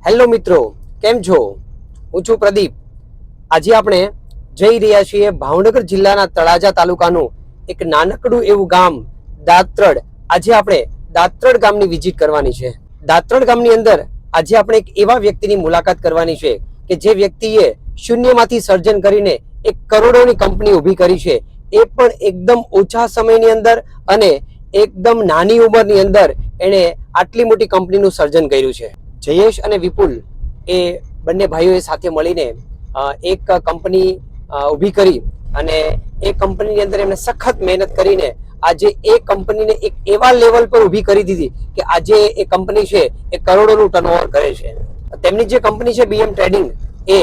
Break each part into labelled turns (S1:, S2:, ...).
S1: Hello મિત્રો, કેમ છો? હું છું પ્રદીપ. આજે આપણે જઈ રહ્યા છીએ ભાવનગર જિલ્લાના તળાજા તાલુકાનું એક નાનકડું એવું ગામ દાત્રડ. આજે આપણે દાત્રડ ગામની વિઝિટ કરવાની છે. દાત્રડ ગામની અંદર આજે આપણે એક એવા વ્યક્તિની મુલાકાત કરવાની છે કે જે વ્યક્તિએ શૂન્યમાંથી સર્જન કરીને એક કરોડોની કંપની ઊભી કરી છે, એ પણ એકદમ ઓછા સમયની અંદર અને એકદમ નાની ઉંમરની અંદર એણે આટલી મોટી કંપનીનું સર્જન કર્યું છે. જયેશ અને વિપુલ એ બંને ભાઈઓએ સાથે મળીને એક કંપની ઊભી કરી અને એ કંપનીની અંદર એમણે સખત મહેનત કરીને આજે એ કંપનીને એક એવા લેવલ પર ઊભી કરી દીધી કે આજે એ કંપની છે એ કરોડોનું ટર્નઓવર કરે છે. તેમની જે કંપની છે બીએમ ટ્રેડિંગ, એ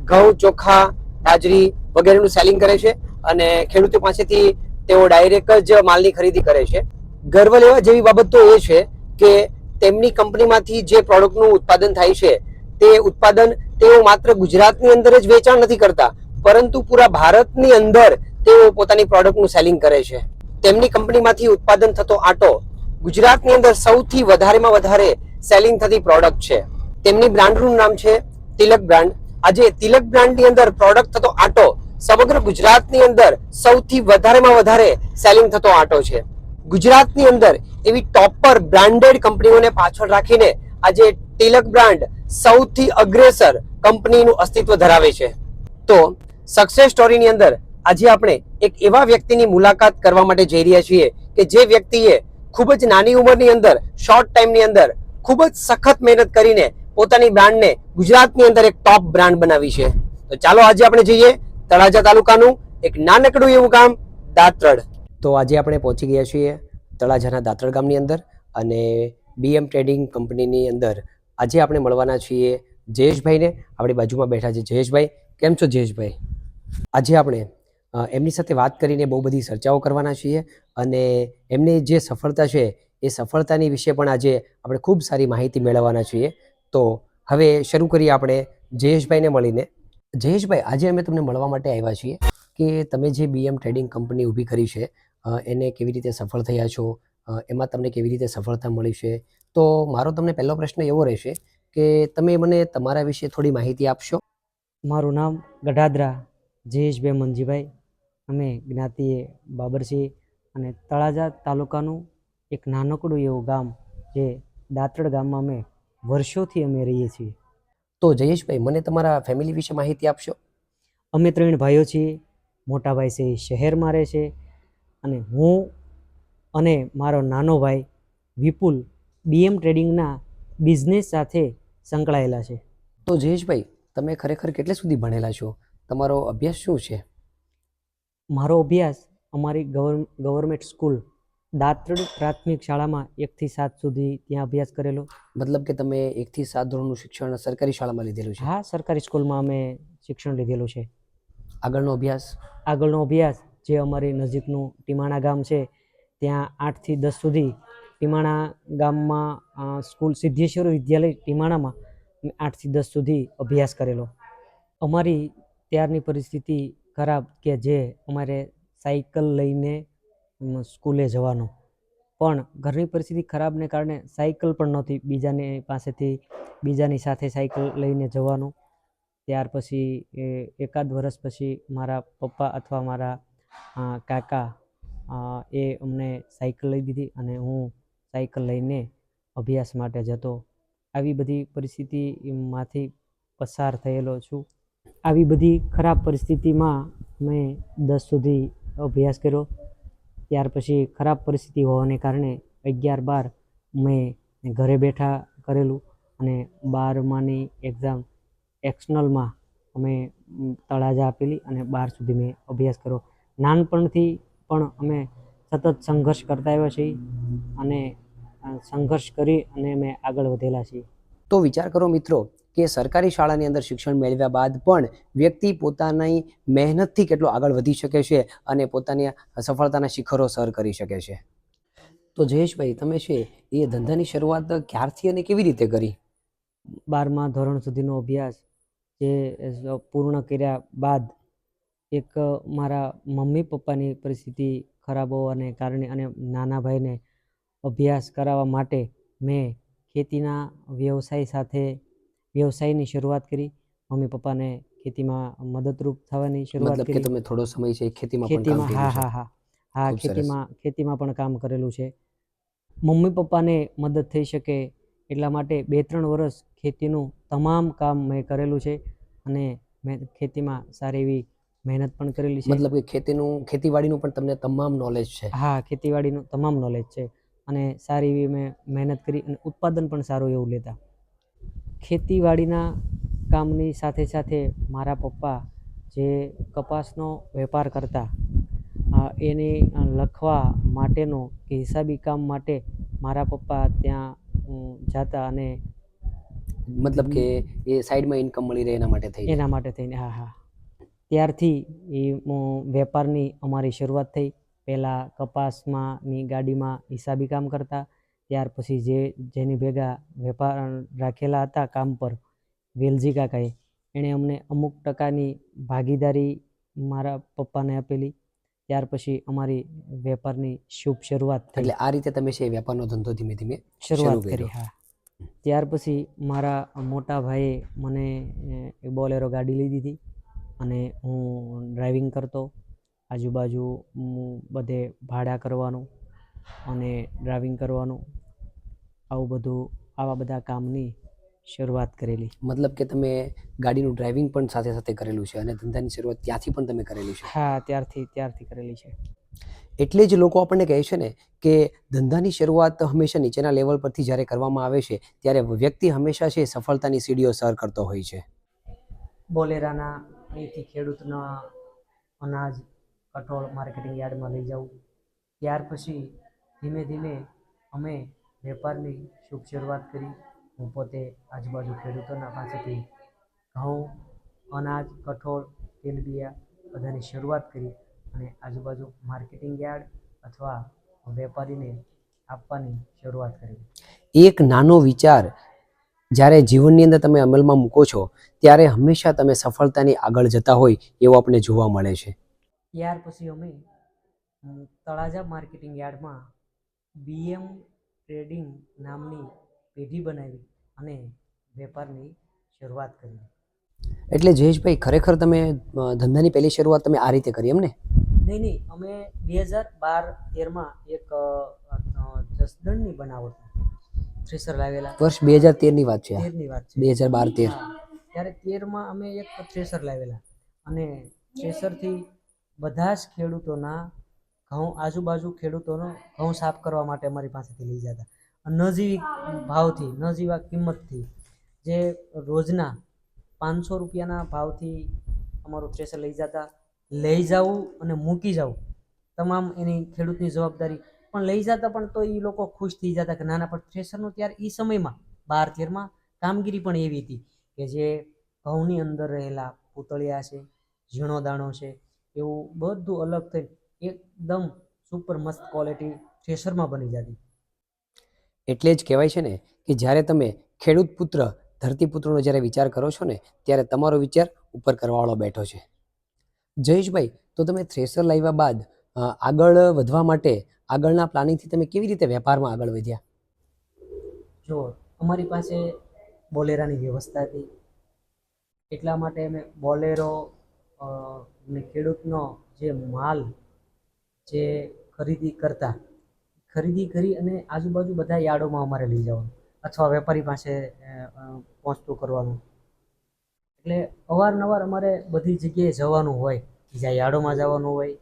S1: ઘઉં, ચોખા, બાજરી વગેરેનું સેલિંગ કરે છે અને ખેડૂતો પાસેથી તેઓ ડાયરેક્ટ જ માલની ખરીદી કરે છે. ગર્વ લેવા જેવી બાબત તો એ છે કે તેમની કંપનીમાંથી જે પ્રોડક્ટનું ઉત્પાદન થાય છે તે ઉત્પાદન તેઓ માત્ર ગુજરાતની અંદર જ વેચાણ નથી કરતા, પરંતુ પૂરા ભારતની અંદર તેઓ પોતાની પ્રોડક્ટનું સેલિંગ કરે છે. તેમની કંપનીમાંથી ઉત્પાદન થતો આટો ગુજરાતની અંદર સૌથી વધારેમાં વધારે સેલિંગ થતી પ્રોડક્ટ છે. તેમની બ્રાન્ડનું નામ છે તિલક બ્રાન્ડ. આજે તિલક બ્રાન્ડની અંદર પ્રોડક્ટ થતો આટો સમગ્ર ગુજરાતની અંદર સૌથી વધારેમાં વધારે સેલિંગ થતો આટો છે. ગુજરાતની અંદર એવી ટોપર બ્રાન્ડેડ કંપનીઓને પાછળ રાખીને આજે તિલક બ્રાન્ડ સૌથી અગ્રેસર કંપનીનું અસ્તિત્વ ધરાવે છે. તો સક્સેસ સ્ટોરીની અંદર આજે આપણે એક એવા વ્યક્તિની મુલાકાત કરવા માટે જઈ રહ્યા છીએ કે જે વ્યક્તિએ ખૂબ જ નાની ઉંમરની અંદર, શોર્ટ ટાઈમની અંદર ખૂબ જ સખત મહેનત કરીને પોતાની બ્રાન્ડને ગુજરાતની અંદર એક ટોપ બ્રાન્ડ બનાવી છે. તો ચાલો આજે આપણે જઈએ તળાજા તાલુકાનું એક નાનકડું એવું ગામ દાત્રડ. તો આજે આપણે પહોંચી ગયા છીએ તળાજાના દાત્રડ ગામની અંદર અને બીએમ ટ્રેડિંગ કંપનીની અંદર આજે આપણે મળવાના છીએ જયેશભાઈને. આપણી બાજુમાં બેઠા છે જયેશભાઈ. કેમ છો જયેશભાઈ? આજે આપણે એમની સાથે વાત કરીને બહુ બધી ચર્ચાઓ કરવાના છીએ અને એમની જે સફળતા છે એ સફળતાની વિશે પણ આજે આપણે ખૂબ સારી માહિતી મેળવવાના છીએ. તો હવે શરૂ કરીએ આપણે જયેશભાઈને મળીને. જયેશભાઈ, આજે અમે તમને મળવા માટે આવ્યા છીએ કે તમે જે બીએમ ટ્રેડિંગ કંપની ઊભી કરી છે એને કેવી રીતે સફળ થયા છો, એમાં તમને કેવી રીતે સફળતા મળી છે. તો મારો તમને પહેલો પ્રશ્ન એવો રહેશે કે તમે મને તમારા વિશે થોડી માહિતી આપશો?
S2: મારું નામ ગઢાદરા જયેશભાઈ મંજીભાઈ. અમે જ્ઞાતિએ બાબરસી અને તળાજા તાલુકાનું એક નાનકડું એવું ગામ જે દાત્રડ ગામમાં અમે વર્ષોથી અમે રહીએ છીએ.
S1: તો જયેશભાઈ, મને તમારા ફેમિલી વિશે માહિતી આપશો?
S2: અમે 3 ભાઈઓ છીએ. મોટા ભાઈ છે એ શહેરમાં રહે છે અને હું અને મારો નાનો ભાઈ વિપુલ બીએમ ટ્રેડિંગના બિઝનેસ સાથે સંકળાયેલા છે.
S1: તો જયેશભાઈ, તમે ખરેખર કેટલે સુધી ભણેલા છો? તમારો અભ્યાસ શું છે?
S2: મારો અભ્યાસ અમારી ગવર્મેન્ટ સ્કૂલ દાત્રડ પ્રાથમિક શાળામાં 1 થી 7 સુધી ત્યાં અભ્યાસ કરેલો.
S1: મતલબ કે તમે 1 થી 7 ધોરણનું શિક્ષણ સરકારી શાળામાં લીધેલું છે?
S2: હા, સરકારી સ્કૂલમાં અમે શિક્ષણ લીધેલું છે.
S1: આગળનો અભ્યાસ?
S2: આગળનો અભ્યાસ જે અમારી નજીકનું ટીમાણા ગામ છે ત્યાં 8 થી 10 સુધી ટીમાણા ગામમાં સ્કૂલ સિદ્ધેશ્વર વિદ્યાલય ટીમાણામાં 8 થી 10 સુધી અભ્યાસ કરેલો. અમારી ત્યારની પરિસ્થિતિ ખરાબ કે જે અમારે સાયકલ લઈને સ્કૂલે જવાનું, પણ ઘરની પરિસ્થિતિ ખરાબને કારણે સાયકલ પણ નહોતી, બીજાની સાથે સાયકલ લઈને જવાનું. ત્યાર પછી એકાદ વર્ષ પછી મારા પપ્પા અથવા મારા કાકા એ અમને સાયકલ લઈ દીધી અને હું સાયકલ લઈને અભ્યાસ માટે જતો. આવી બધી પરિસ્થિતિમાંથી પસાર થયેલો છું. આવી બધી ખરાબ પરિસ્થિતિમાં મેં 10 સુધી અભ્યાસ કર્યો. ત્યાર પછી ખરાબ પરિસ્થિતિ હોવાને કારણે 11-12 મેં ઘરે બેઠા કરેલું અને 12માની એક્ઝામ એક્સટર્નલમાં અમે તળાજા આપેલી અને 12 સુધી મેં અભ્યાસ કર્યો. નાનપણથી પણ અમે સતત સંઘર્ષ કરતા આવ્યા છીએ અને સંઘર્ષ કરી અને અમે આગળ વધેલા છીએ.
S1: તો વિચાર કરો મિત્રો કે સરકારી શાળાની અંદર શિક્ષણ મેળવ્યા બાદ પણ વ્યક્તિ પોતાની મહેનતથી કેટલો આગળ વધી શકે છે અને પોતાની સફળતાના શિખરો સર કરી શકે છે. તો જયેશભાઈ, તમે છે એ ધંધાની શરૂઆત ક્યારથી અને કેવી રીતે કરી?
S2: 12મા ધોરણ સુધીનો અભ્યાસ જે પૂર્ણ કર્યા બાદ એક મારા મમ્મી પપ્પાની પરિસ્થિતિ ખરાબ હોવાને કારણે અને નાના ભાઈને અભ્યાસ કરાવવા માટે મેં ખેતીના વ્યવસાય સાથે વ્યવસાયની શરૂઆત કરી. મમ્મી પપ્પાને ખેતીમાં મદદરૂપ થવાની શરૂઆત
S1: મતલબ કે
S2: કરી.
S1: તમે થોડો સમય છે ખેતીમાં પણ કામ
S2: ખેતીમાં
S1: કર્યું છે.
S2: હા
S1: ખૂબ સરસ.
S2: ખેતીમાં પણ કામ કરેલું છે. મમ્મી પપ્પાને મદદ થઈ શકે એટલા માટે 2-3 વર્ષ ખેતીનું તમામ કામ મેં કરેલું છે અને મેં ખેતીમાં સારી એવી મહેનત પણ કરેલી છે.
S1: મતલબ કે ખેતીવાડીનું પણ તમને તમામ નોલેજ છે.
S2: હા, ખેતીવાડીનું તમામ નોલેજ છે અને સારી એવી મેં મહેનત કરી અને ઉત્પાદન પણ સારું એવું લેતા. ખેતીવાડીના કામની સાથે સાથે મારા પપ્પા જે કપાસનો વેપાર કરતા, એને લખવા માટેનો કે હિસાબી કામ માટે મારા પપ્પા ત્યાં જાતા અને
S1: મતલબ કે એ સાઈડમાં ઇન્કમ મળી રહે એના માટે થઈ.
S2: એના માટે થઈને ત્યારથી એ વેપારની અમારી શરૂઆત થઈ. પહેલાં કપાસમાંની ગાડીમાં હિસાબી કામ કરતા, ત્યાર પછી જેની ભેગા વેપાર રાખેલા હતા કામ પર, વેલજી કાકાએ, એણે અમને અમુક ટકાની ભાગીદારી મારા પપ્પાને આપેલી. ત્યાર પછી અમારી વેપારની શુભ શરૂઆત થઈ.
S1: એટલે આ રીતે તમે છે વેપારનો ધંધો ધીમે ધીમે
S2: શરૂઆત
S1: શરૂ
S2: કરી.
S1: કર્યો.
S2: ત્યાર પછી મારા મોટા ભાઈએ મને બોલેરો ગાડી લઈ દીધી અને હું ડ્રાઇવિંગ કરતો. આજુબાજુ બધે ભાડા કરવાનું અને ડ્રાઇવિંગ કરવાનું, આવા બધા કામની શરૂઆત કરેલી.
S1: મતલબ કે તમે ગાડીનું ડ્રાઇવિંગ પણ સાથે સાથે કરેલું છે અને ધંધાની શરૂઆત ત્યાંથી પણ તમે કરેલી છે.
S2: હા, ત્યારથી કરેલી છે.
S1: એટલે જ લોકો આપણને કહે છે ને કે ધંધાની શરૂઆત હંમેશા નીચેના લેવલ પરથી જ્યારે કરવામાં આવે છે ત્યારે વ્યક્તિ હંમેશા છે સફળતાની સીડીઓ સર કરતો હોય છે.
S2: બોલેરાના અહીંથી ખેડૂતના અનાજ કઠોળ માર્કેટિંગ યાર્ડમાં લઈ જવું. ત્યાર પછી ધીમે ધીમે અમે વેપારની શુભ શરૂઆત કરી. હું પોતે આજુબાજુ ખેડૂતોના પાસેથી ઘઉં, અનાજ, કઠોળ, તેલબિયા બધાની શરૂઆત કરી અને આજુબાજુ માર્કેટિંગ યાર્ડ અથવા વેપારીને આપવાની શરૂઆત કરી.
S1: એક નાનો વિચાર જ્યારે જીવનની અંદર તમે અમલમાં મૂકો છો ત્યારે હંમેશા તમે સફળતાની આગળ જતા હોય એવું આપણે જોવા મળે છે.
S2: ત્યાર પછી અમે તળાજા માર્કેટિંગ યાર્ડમાં BM ટ્રેડિંગ નામની પેઢી બનાવી અને વેપારની શરૂઆત કરી.
S1: એટલે જયેશભાઈ ખરેખર તમે ધંધાની પહેલી શરૂઆત તમે આ રીતે કરી એમ ને?
S2: નહીં, અમે 2012-13માં એક જસદણની બનાવટનું થ્રેશર લાવેલા.
S1: વર્ષ 2013ની વાત છે.
S2: 13ની વાત છે.
S1: 2012-13.
S2: ત્યારે 13માં અમે એક થ્રેશર લાવેલા અને થ્રેશરથી બધા જ ખેડૂતોના ઘઉં, આજુબાજુ ખેડૂતોનો ઘઉં સાફ કરવા માટે અમારી પાસેથી લઈ જતા. નજીવી ભાવથી, નજીવા કિંમતથી, જે રોજના 500 રૂપિયાના ભાવથી અમારું થ્રેશર લઈ જતા. લઈ જવું અને મૂકી જવું તમામ એની ખેડૂતની જવાબદારી. પણ લઈ જતા પણ તો એ લોકો ખુશ થઈ જતા કે નાના, પણ થ્રેશરનું ત્યારે એ સમયમાં 12-13માં કામગીરી પણ એવી હતી કે જે ઘઉંની અંદર રહેલા પૂતળિયા છે, ઝીણો દાણો છે, એવું બધું અલગ થઈ એકદમ સુપર મસ્ત ક્વોલિટી થ્રેશરમાં બની જતી.
S1: એટલે જ કહેવાય છે ને કે જ્યારે તમે ખેડૂત પુત્ર ધરતીપુત્રનો જ્યારે વિચાર કરો છો ને ત્યારે તમારો વિચાર ઉપર કરવાવાળો બેઠો છે. જયેશભાઈ, તો તમે થ્રેશર લાવ્યા બાદ આગળ વધવા માટે આગળના પ્લાનિંગથી તમે કેવી રીતે વેપારમાં આગળ વધ્યા?
S2: જો અમારી પાસે બોલેરાની વ્યવસ્થા હતી એટલા માટે અમે બોલેરો ને ખેડૂતનો જે માલ જે ખરીદી કરી અને આજુબાજુ બધા યાર્ડોમાં અમારે લઈ જવાનું અથવા વેપારી પાસે પહોંચતું કરવાનું. એટલે અવારનવાર અમારે બધી જગ્યાએ જવાનું હોય. બીજા યાર્ડોમાં જવાનું હોય,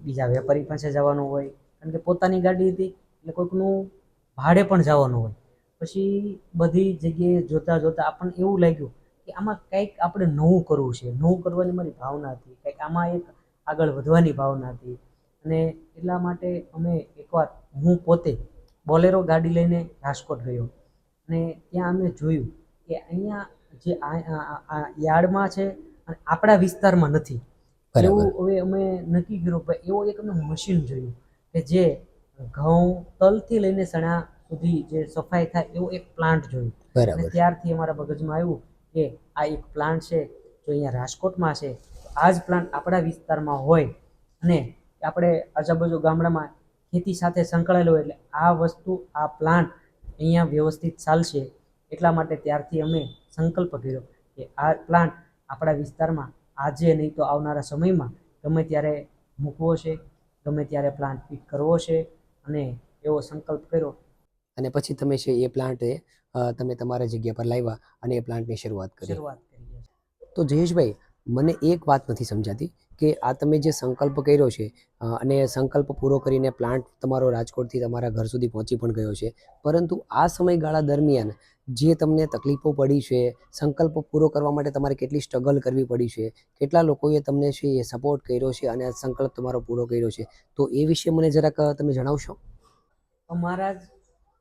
S2: બીજા વેપારી પાસે જવાનું હોય, કારણ કે પોતાની ગાડી હતી એટલે કોઈકનું ભાડે પણ જવાનું હોય. પછી બધી જગ્યાએ જોતાં આપણને એવું લાગ્યું કે આમાં કંઈક આપણે નવું કરવું છે. નવું કરવાની મારી ભાવના હતી, કંઈક આમાં એક આગળ વધવાની ભાવના હતી અને એટલા માટે અમે એકવાર હું પોતે બોલેરો ગાડી લઈને રાજકોટ ગયો અને ત્યાં અમે જોયું કે અહીંયા જે યાર્ડમાં છે અને આપણા વિસ્તારમાં નથી. એવું હવે અમે નક્કી કર્યું કે એવો એક અમે મશીન જોયું કે જે ઘઉં તલથી લઈને ચણા સુધી જે સફાઈ થાય એવો એક પ્લાન્ટ જોયું. અને ત્યારથી અમારા મગજમાં આવ્યું કે આ એક પ્લાન્ટ છે, જો અહીંયા રાજકોટમાં છે તો આ જ પ્લાન્ટ આપણા વિસ્તારમાં હોય અને આપણે આજુબાજુ ગામડામાં ખેતી સાથે સંકળાયેલો હોય એટલે આ વસ્તુ, આ પ્લાન્ટ અહીંયા વ્યવસ્થિત ચાલશે. એટલા માટે ત્યારથી અમે સંકલ્પ કર્યો કે આ પ્લાન્ટ આપણા વિસ્તારમાં આજે નહીં તો આવનારા સમયમાં ગમે ત્યારે મૂકવો છે, ગમે ત્યારે પ્લાન્ટ પિક કરવો છે, અને એવો સંકલ્પ કર્યો.
S1: અને પછી તમે છે એ પ્લાન્ટ તમે તમારા જગ્યા પર લાવ્યા અને એ પ્લાન્ટની શરૂઆત કરી. તો જયેશભાઈ, મને એક વાત નથી સમજાતી કે આ તમે જે સંકલ્પ કર્યો છે અને સંકલ્પ પૂરો કરીને પ્લાન્ટ તમારો રાજકોટથી તમારા ઘર સુધી પહોંચી પણ ગયો છે, પરંતુ આ સમયગાળા દરમિયાન જે તમને તકલીફો પડી છે, સંકલ્પ પૂરો કરવા માટે તમારે કેટલી સ્ટ્રગલ કરવી પડી છે, કેટલા લોકોએ તમને છે એ સપોર્ટ કર્યો છે અને આ સંકલ્પ તમારો પૂરો કર્યો છે, તો એ વિશે મને જરાક તમે જણાવશો?
S2: અમારા જ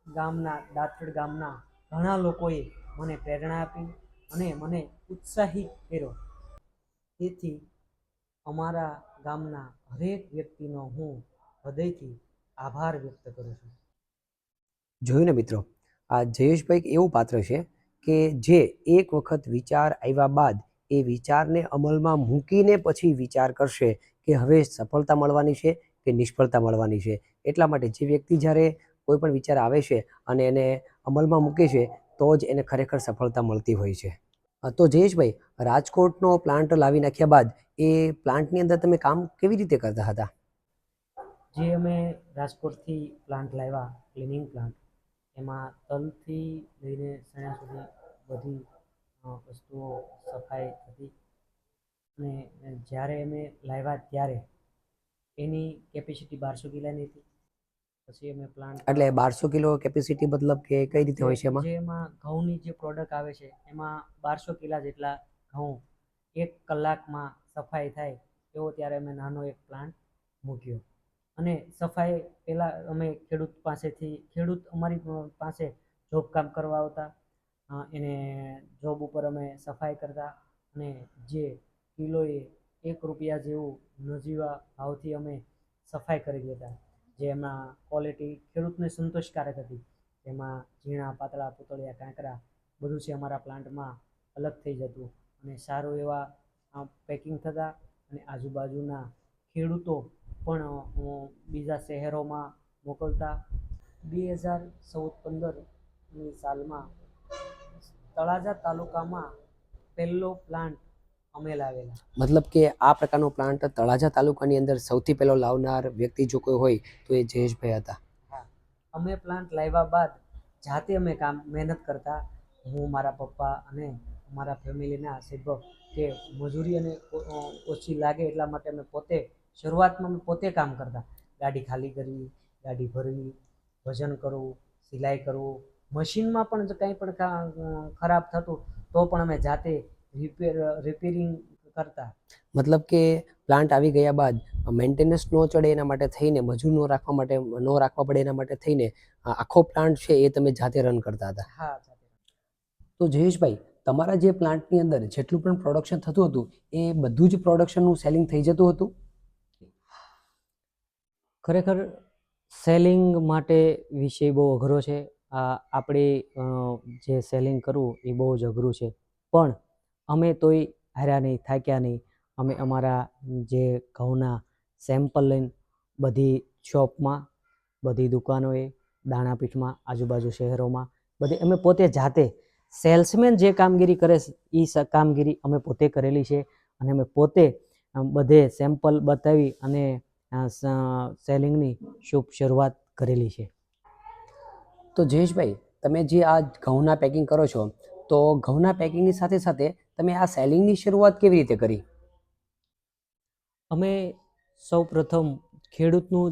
S2: ગામના દાત્રડ ગામના ઘણા લોકોએ મને પ્રેરણા આપી અને મને ઉત્સાહિત કર્યો. તેથી અમારા ગામના હરેક વ્યક્તિનો હું હૃદયથી આભાર વ્યક્ત કરું છું.
S1: જોયું ને મિત્રો, આ જયેશભાઈ એક એવું પાત્ર છે કે જે એક વખત વિચાર આવ્યા બાદ એ વિચારને અમલમાં મૂકીને પછી વિચાર કરશે કે હવે સફળતા મળવાની છે કે નિષ્ફળતા મળવાની છે. એટલા માટે જે વ્યક્તિ જ્યારે કોઈ પણ વિચાર આવે છે અને એને અમલમાં મૂકે છે તો જ એને ખરેખર સફળતા મળતી હોય છે. તો જયેશભાઈ, રાજકોટનો પ્લાન્ટ લાવી નાખ્યા બાદ એ પ્લાન્ટની અંદર તમે કામ કેવી રીતે કરતા હતા?
S2: જે અમે રાજકોટથી પ્લાન્ટ લાવ્યા, ક્લિનિંગ પ્લાન્ટ, એમાં તલથી લઈને સણા સુધી બધી વસ્તુઓ સફાઈ હતી. અને જ્યારે અમે લાવ્યા ત્યારે એની કેપેસિટી 1200 કિલોની હતી. પછી અમે પ્લાન્ટ
S1: એટલે 1200 કિલો કેપેસિટી મતલબ કે કઈ રીતે હોય છે એમાં?
S2: જેમાં ઘઉંની જે પ્રોડક્ટ આવે છે એમાં 1200 કિલા જેટલા ઘઉં 1 કલાકમાં સફાઈ થાય એવો ત્યારે અમે નાનો એક પ્લાન્ટ મૂક્યો. અને સફાઈ પહેલાં અમે ખેડૂત અમારી પાસે જોબ કામ કરવા આવતા, એને જોબ ઉપર અમે સફાઈ કરતા અને જે કિલોએ 1 રૂપિયા જેવું નજીવા ભાવથી અમે સફાઈ કરી દેતા, જેમાં ક્વોલિટી ખેડૂતને સંતોષકારક હતી. એમાં ઝીણા, પાતળા, પૂતળિયા, કાંકરા બધું છે અમારા પ્લાન્ટમાં અલગ થઈ જતું અને સારું એવા પેકિંગ થતા અને આજુબાજુના ખેડૂતો પણ બીજા શહેરોમાં મોકલતા. 2014-15ની સાલમાં તળાજા તાલુકામાં પહેલો પ્લાન્ટ અમે લાવેલા.
S1: મતલબ કે આ પ્રકારનો પ્લાન્ટ તળાજા તાલુકાની અંદર સૌથી પહેલો લાવનાર વ્યક્તિ જો કોઈ હોય તો એ જયેશભાઈ હતા.
S2: હા, અમે પ્લાન્ટ લાવ્યા બાદ જાતે અમે મહેનત કરતા. હું, મારા પપ્પા અને અમારા ફેમિલીના સભ્યો કે મજૂરી અને ઓછી લાગે એટલા માટે અમે શરૂઆતમાં અમે પોતે કામ કરતા. ગાડી ખાલી કરવી, ગાડી ભરવી, વજન કરવું, સિલાઈ કરવું, મશીનમાં પણ કંઈ પણ ખરાબ થતું તો પણ અમે જાતે રિપેરિંગ કરતા.
S1: મતલબ કે પ્લાન્ટ આવી ગયા બાદ મેન્ટેનન્સ ન ચડે એના માટે થઈને, મજૂર ન રાખવા પડે એના માટે થઈને આખો પ્લાન્ટ છે એ તમે જાતે રન કરતા હતા.
S2: હા, જાતે.
S1: તો જયેશભાઈ, તમારા જે પ્લાન્ટની અંદર જેટલું પણ પ્રોડક્શન થતું હતું એ બધું જ પ્રોડક્શનનું સેલિંગ થઈ જતું હતું?
S2: ખરેખર સેલિંગ માટે વિષય બહુ અઘરો છે. આપણે જે સેલિંગ કરવું એ બહુ જ અઘરું છે, પણ અમે તોય હાર્યા નહીં, થાક્યા નહીં. અમે અમારા જે ઘઉંના સેમ્પલ લઈને બધી શોપમાં, બધી દુકાનોએ, દાણાપીઠમાં, આજુબાજુ શહેરોમાં બધે અમે પોતે જાતે સેલ્સમેન જે કામગીરી કરે એ કામગીરી અમે પોતે કરેલી છે અને અમે પોતે બધે સેમ્પલ બતાવી અને સેલિંગની શુભ શરૂઆત કરેલી છે.
S1: તો જયેશભાઈ, તમે જે આ ઘઉંના પેકિંગ કરો છો તો ઘઉંના પેકિંગની સાથે સાથે તમે આ સેલિંગની શરૂઆત કેવી રીતે કરી?
S2: અમે સૌ પ્રથમ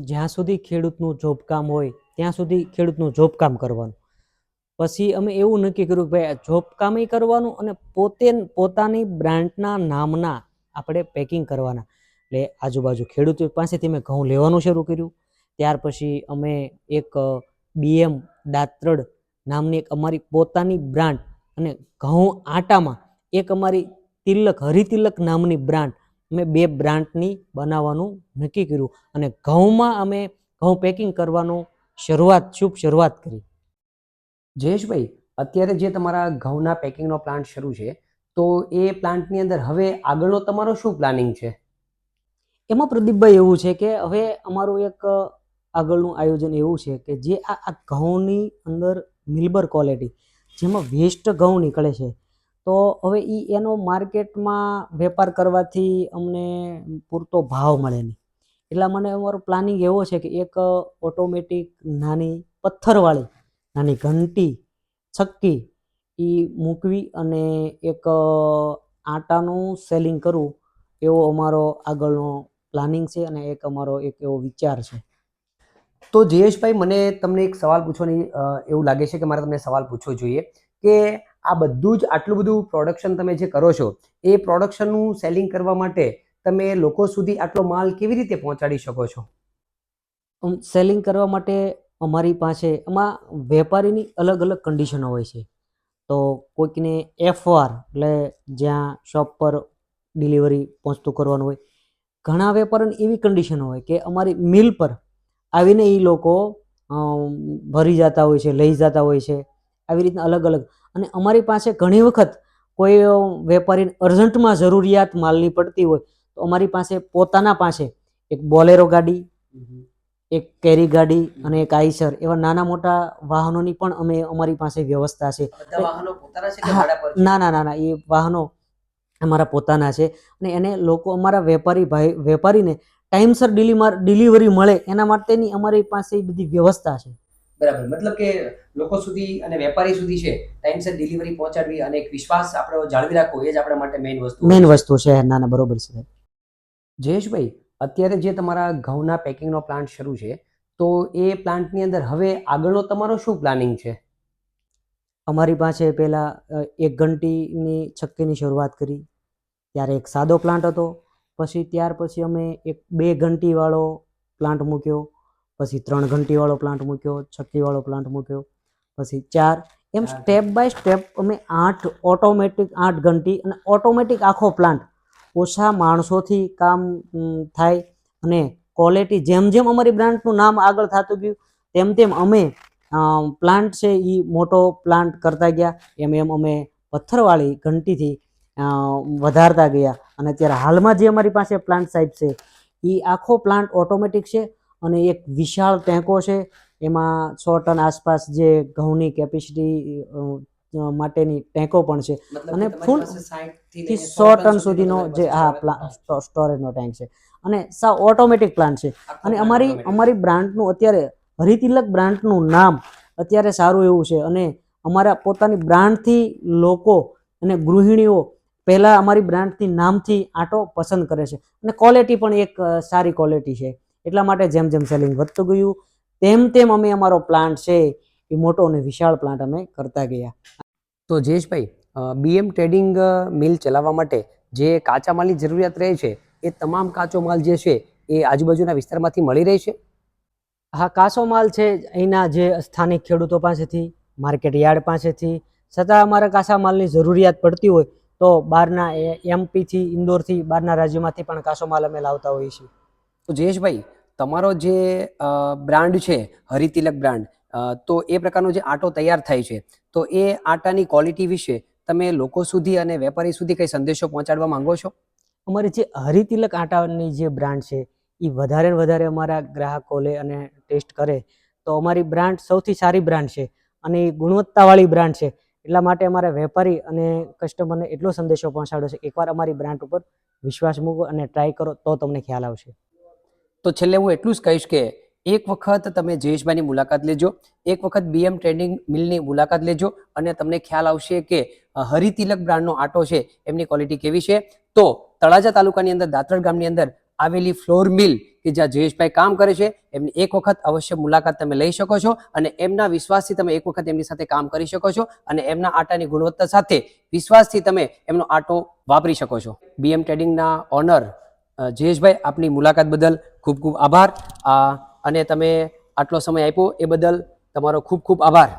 S2: જ્યાં સુધી ખેડૂતનું જોબકામ હોય ત્યાં સુધી ખેડૂતનું જોબકામ કરવાનું. પછી અમે એવું નક્કી કર્યું કે ભાઈ જોબકામ કરવાનું અને પોતાની બ્રાન્ડના નામના આપણે પેકિંગ કરવાના. એટલે આજુબાજુ ખેડૂતો પાસેથી મેં ઘઉં લેવાનું શરૂ કર્યું. ત્યાર પછી અમે એક BM દાત્રડ નામની એક અમારી પોતાની બ્રાન્ડ અને ઘઉં આટામાં એક અમારી હરિતિલક નામની બ્રાન્ડ, અમે 2 બ્રાન્ડની બનાવવાનું નક્કી કર્યું અને ઘઉંમાં અમે ઘઉં પેકિંગ કરવાનું શુભ શરૂઆત કરી.
S1: જયેશભાઈ, અત્યારે જે તમારા ઘઉંના પેકિંગનો પ્લાન્ટ શરૂ છે તો એ પ્લાન્ટની અંદર હવે આગળનો તમારો શું પ્લાનિંગ છે?
S2: એમાં પ્રદીપભાઈ એવું છે કે હવે અમારું એક આગળનું આયોજન એવું છે કે જે આ ઘઉંની અંદર મિલબર ક્વોલિટી, જેમાં વેસ્ટ ઘઉં નીકળે છે તો હવે એનો માર્કેટમાં વેપાર કરવાથી અમને પૂરતો ભાવ મળે નહીં. એટલા મને અમારો પ્લાનિંગ એવો છે કે એક ઓટોમેટિક નાની પથ્થરવાળી નાની ઘંટી છક્કી એ મૂકવી અને એક આટાનું સેલિંગ કરવું એવો અમારો આગળનો પ્લાનિંગ છે અને એક અમારો એક એવો વિચાર છે.
S1: તો જયેશભાઈ, મને તમને એક સવાલ પૂછવાની એવું લાગે છે કે મારે તમને સવાલ પૂછવો જોઈએ કે આ બધું જ આટલું બધું પ્રોડક્શન તમે જે કરો છો એ પ્રોડક્શનનું સેલિંગ કરવા માટે તમે લોકો સુધી આટલો માલ કેવી રીતે પહોંચાડી શકો છો?
S2: સેલિંગ કરવા માટે અમારી પાસે એમાં વેપારીની અલગ અલગ કન્ડિશનો હોય છે. તો કોઈકને FR એટલે જ્યાં શોપ પર ડિલિવરી પહોંચતું કરવાનું હોય. ઘણા વેપારીની એવી કન્ડિશન હોય કે અમારી મિલ પર આવીને એ લોકો ભરી જતા હોય છે, લઈ જતા હોય છે, આવી રીતના અલગ અલગ. અને અમારી પાસે ઘણી વખત કોઈ વેપારીને અર્જન્ટમાં જરૂરિયાત માલની પડતી હોય તો અમારી પાસે પોતાના પાસે એક બોલેરો ગાડી, એક કેરી ગાડી અને એક આઈસર એવા નાના મોટા વાહનોની પણ અમારી પાસે વ્યવસ્થા છે. ના ના ના ના એ વાહનો અમારા પોતાના છે અને એને લોકો અમારા વેપારીને ટાઈમસર ડિલિવરી મળે એના માટેની અમારી પાસે બધી વ્યવસ્થા છે.
S1: બરાબર, મતલબ કે લોકો સુધી અને વેપારી સુધી છે ટાઈમસર ડિલિવરી પહોંચાડવી અને એક વિશ્વાસ આપણે જાળવી રાખવો એ જ આપણા માટે મેઇન વસ્તુ
S2: છે. ના ના બરોબર છે.
S1: જયેશભાઈ, અત્યારે જે તમારા ઘઉંના પેકિંગનો પ્લાન્ટ શરૂ છે તો એ પ્લાન્ટની અંદર હવે આગળનો તમારો શું પ્લાનિંગ છે?
S2: અમારી પાસે પહેલાં એક ઘંટીની છક્કીની શરૂઆત કરી, ત્યારે એક સાદો પ્લાન્ટ હતો. ત્યાર પછી અમે એક 2 ઘંટીવાળો પ્લાન્ટ મૂક્યો, પછી 3 ઘંટીવાળો પ્લાન્ટ મૂક્યો, છક્કીવાળો પ્લાન્ટ મૂક્યો, પછી 4, એમ સ્ટેપ બાય સ્ટેપ અમે 8 ઓટોમેટિક 8 ઘંટી અને ઓટોમેટિક આખો પ્લાન્ટ ઓછા માણસોથી કામ થાય અને ક્વોલિટી જેમ જેમ અમારી બ્રાન્ડનું નામ આગળ થતું ગયું તેમ તેમ અમે પ્લાન્ટ છે એ મોટો પ્લાન્ટ કરતા ગયા. એમ અમે પથ્થરવાળી ઘંટીથી વધારતા ગયા અને અત્યારે હાલમાં જે અમારી પાસે પ્લાન્ટ સાઇઝ છે એ આખો પ્લાન્ટ ઓટોમેટિક છે અને એક વિશાળ ટેંકો છે. એમાં 100 ટન આસપાસ જે ઘઉંની કેપેસિટી માટેની ટેંકો પણ છે અને ફૂલ થી 100 ટન સુધીનો જે સ્ટોરેજનો ટેન્ક છે અને સાવ ઓટોમેટિક પ્લાન્ટ છે. અને અમારી બ્રાન્ડનું અત્યારે હરિતિલક બ્રાન્ડનું નામ અત્યારે સારું એવું છે અને અમારા પોતાની બ્રાન્ડથી લોકો અને ગૃહિણીઓ પહેલાં અમારી બ્રાન્ડથી નામથી આટો પસંદ કરે છે અને ક્વોલિટી પણ એક સારી ક્વોલિટી છે. એટલા માટે જેમ જેમ સેલિંગ વધતું ગયું તેમ તેમ અમે અમારો પ્લાન્ટ છે એ મોટો અને વિશાળ પ્લાન્ટ અમે કરતા ગયા.
S1: તો જયેશભાઈ, BM ટ્રેડિંગ મિલ ચલાવવા માટે જે કાચા માલની જરૂરિયાત રહે છે એ તમામ કાચો માલ જે છે એ આજુબાજુના વિસ્તારમાંથી મળી રહે છે?
S2: હા, કાચો માલ છે અહીંના જે સ્થાનિક ખેડૂતો પાસેથી, માર્કેટ યાર્ડ પાસેથી. છતાં અમારે કાચા માલની જરૂરિયાત પડતી હોય તો બહારના MP થી, ઇન્દોરથી, બહારના રાજ્યોમાંથી પણ કાચો માલ અમે લાવતા હોઈએ છીએ.
S1: તો જયેશભાઈ, તમારો જે બ્રાન્ડ છે હરિતિલક બ્રાન્ડ, તો એ પ્રકારનો જે આટો તૈયાર થાય છે તો એ આટાની ક્વોલિટી વિશે તમે લોકો સુધી અને વેપારી સુધી કઈ સંદેશો પહોંચાડવા માંગો છો?
S2: અમારી જે હરિતિલક આટાની જે બ્રાન્ડ છે એ વધારે વધારે અમારા ગ્રાહકો લે અને ટેસ્ટ કરે તો અમારી બ્રાન્ડ સૌથી સારી બ્રાન્ડ છે અને એ ગુણવત્તાવાળી બ્રાન્ડ છે. એટલા માટે અમારા વેપારી અને કસ્ટમરને એટલો સંદેશો પહોંચાડો છે એકવાર અમારી બ્રાન્ડ ઉપર વિશ્વાસ મૂકો અને ટ્રાય કરો તો તમને ખ્યાલ આવશે.
S1: તો છેલ્લે હું એટલું જ કહીશ કે એક વખત તમે જયેશભાઈની મુલાકાત લેજો, એક વખત BM ટ્રેડિંગ મિલની મુલાકાત લેજો અને તમને ખ્યાલ આવશે કે હરિતિલક બ્રાન્ડનો આટો છે એમની ક્વોલિટી કેવી છે. તો તળાજા તાલુકાની અંદર દાત્રડ ગામની અંદર આવેલી ફ્લોર મિલ કે જ્યાં જયેશભાઈ કામ કરે છે એમની એક વખત અવશ્ય મુલાકાત તમે લઈ શકો છો અને એમના વિશ્વાસથી તમે એક વખત એમની સાથે કામ કરી શકો છો અને એમના આટાની ગુણવત્તા સાથે વિશ્વાસથી તમે એમનો આટો વાપરી શકો છો. BM ટ્રેડિંગના ઓનર જયેશભાઈ, આપની મુલાકાત બદલ ખૂબ ખૂબ આભાર અને તમે આટલો સમય આપ્યો એ બદલ તમારો ખૂબ ખૂબ આભાર.